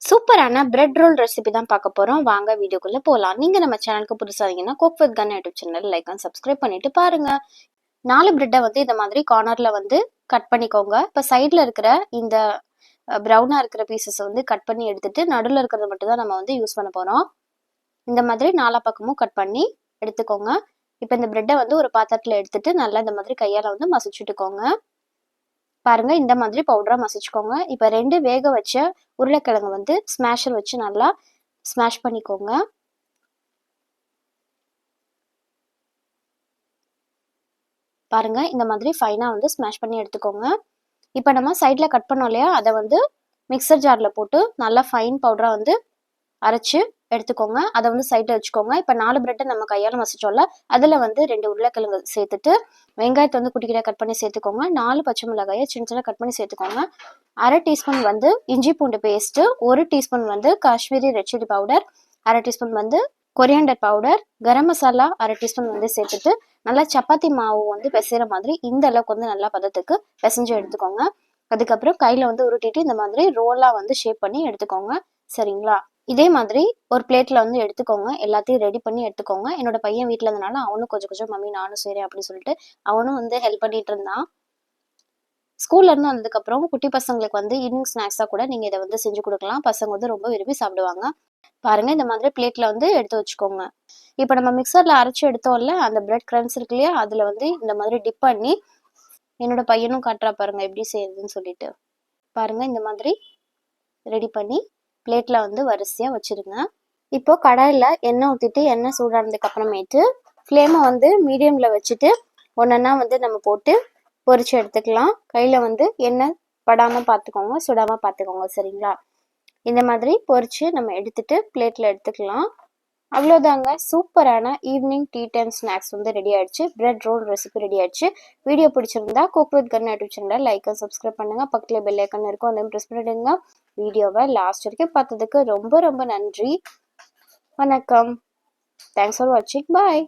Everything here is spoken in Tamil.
சூப்பரான பிரெட் ரோல் ரெசிபி தான் பார்க்க போறோம். வாங்க வீடியோக்குள்ள போலாம். நீங்க நம்ம சேனலுக்கு புதுசா இருக்கீங்கன்னா cook with gun YouTube channel like and subscribe பண்ணிட்டு பாருங்க. 4 பிரெட்டை வந்து இந்த மாதிரி கார்னர்ல வந்து கட் பண்ணிக்கோங்க. இப்போ சைட்ல இருக்கிற இந்த ப்ரௌனா இருக்கிற பீசஸ் வந்து கட் பண்ணி எடுத்துட்டு நடுவில் இருக்கிறத மட்டும் தான் நம்ம வந்து யூஸ் பண்ண போறோம். இந்த மாதிரி நாலா பக்கமும் கட் பண்ணி எடுத்துக்கோங்க. இப்போ இந்த பிரெட்டை வந்து ஒரு பாத்திரத்துல எடுத்துட்டு நல்லா இந்த மாதிரி கையால வந்து மசிச்சுட்டுக்கோங்க. பாருங்க இந்த மாதிரி பவுடரா மசிச்சுக்கோங்க. இப்போ 2 வேக வச்ச உருளைக்கிழங்கு வந்து ஸ்மாஷர் வச்சு நல்லா ஸ்மாஷ் பண்ணிக்கோங்க. பாருங்க இந்த மாதிரி ஃபைனா வந்து ஸ்மாஷ் பண்ணி எடுத்துக்கோங்க. இப்போ நம்ம சைட்ல கட் பண்ணோம் இல்லையா, அதை வந்து மிக்சர் ஜார்ல போட்டு நல்லா ஃபைன் பவுடரா வந்து அரைச்சு எடுத்துக்கோங்க. அதை வந்து சைட்ல வச்சுக்கோங்க. இப்போ 4 பிரெட்டை நம்ம கையால மசிச்சோம்ல, அதுல வந்து 2 உருளைக்கிழங்கு சேர்த்துட்டு வெங்காயத்தை வந்து குட்டி குட்டியா கட் பண்ணி சேர்த்துக்கோங்க. 4 பச்சை மிளகாயை சின்ன சின்ன கட் பண்ணி சேர்த்துக்கோங்க. 1/2 டீஸ்பூன் வந்து இஞ்சி பூண்டு பேஸ்ட், 1 டீஸ்பூன் வந்து Kashmiri red chilli powder, 1/2 teaspoon வந்து coriander powder, garam masala 1/2 teaspoon வந்து சேர்த்துட்டு நல்லா சப்பாத்தி மாவு வந்து பிசைற மாதிரி இந்த அளவுக்கு வந்து நல்லா பதத்துக்கு பிசைஞ்சு எடுத்துக்கோங்க. அதுக்கப்புறம் கையில வந்து உருட்டிட்டு இந்த மாதிரி ரோலா வந்து ஷேப் பண்ணி எடுத்துக்கோங்க. சரிங்களா? இதே மாதிரி ஒரு பிளேட்ல வந்து எடுத்துக்கோங்க. எல்லாத்தையும் ரெடி பண்ணி எடுத்துக்கோங்க. என்னோட பையன் வீட்டில் இருந்தனால அவனும் கொஞ்சம் கொஞ்சம் மம்மி நானும் செய்கிறேன் அப்படின்னு சொல்லிட்டு அவனும் வந்து ஹெல்ப் பண்ணிட்டு இருந்தான். ஸ்கூல்ல இருந்து வந்ததுக்கப்புறம் குட்டி பசங்களுக்கு வந்து ஈவினிங் ஸ்நாக்ஸாக கூட நீங்கள் இதை வந்து செஞ்சு கொடுக்கலாம். பசங்க வந்து ரொம்ப விரும்பி சாப்பிடுவாங்க. பாருங்க இந்த மாதிரி பிளேட்ல வந்து எடுத்து வச்சுக்கோங்க. இப்போ நம்ம மிக்சர்ல அரைச்சி எடுத்தோம்ல அந்த பிரெட் கிரம்ஸ் இருக்கு இல்லையா, அதில் வந்து இந்த மாதிரி டிப் பண்ணி என்னோட பையனும் காட்டுறா பாருங்க எப்படி செய்யுதுன்னு சொல்லிட்டு. பாருங்க இந்த மாதிரி ரெடி பண்ணி பிளேட்ல வந்து வரிசையா வச்சிருங்க. இப்போ கடாயில் எண்ணெய் ஊற்றிட்டு எண்ணெய் சூடானதுக்கு அப்புறமேட்டு ஃப்ளேமை வந்து மீடியம்ல வச்சுட்டு ஒன்றா வந்து நம்ம போட்டு பொரிச்சு எடுத்துக்கலாம். கையில் வந்து எண்ணெய் படாமல் பார்த்துக்கோங்க, சுடாமல் பார்த்துக்கோங்க. சரிங்களா? இந்த மாதிரி பொரிச்சு நம்ம எடுத்துட்டு பிளேட்ல எடுத்துக்கலாம். அவ்வளோதாங்க, சூப்பரான ஈவினிங் டீ டைம் ஸ்நாக்ஸ் வந்து ரெடி ஆயிடுச்சு. பிரெட் ரோல் ரெசிபி ரெடி ஆயிடுச்சு. வீடியோ பிடிச்சிருந்தா cook with gun YouTube channel like and subscribe பண்ணுங்க. பக்கத்துல பெல் ஐக்கன் இருக்கும், அதையும் ப்ரெஸ் பண்ணிடுங்க. வீடியோவை லாஸ்ட் வரைக்கும் பார்த்ததுக்கு ரொம்ப ரொம்ப நன்றி. வணக்கம். தேங்க்ஸ் ஃபார் வாட்சிங். பாய்.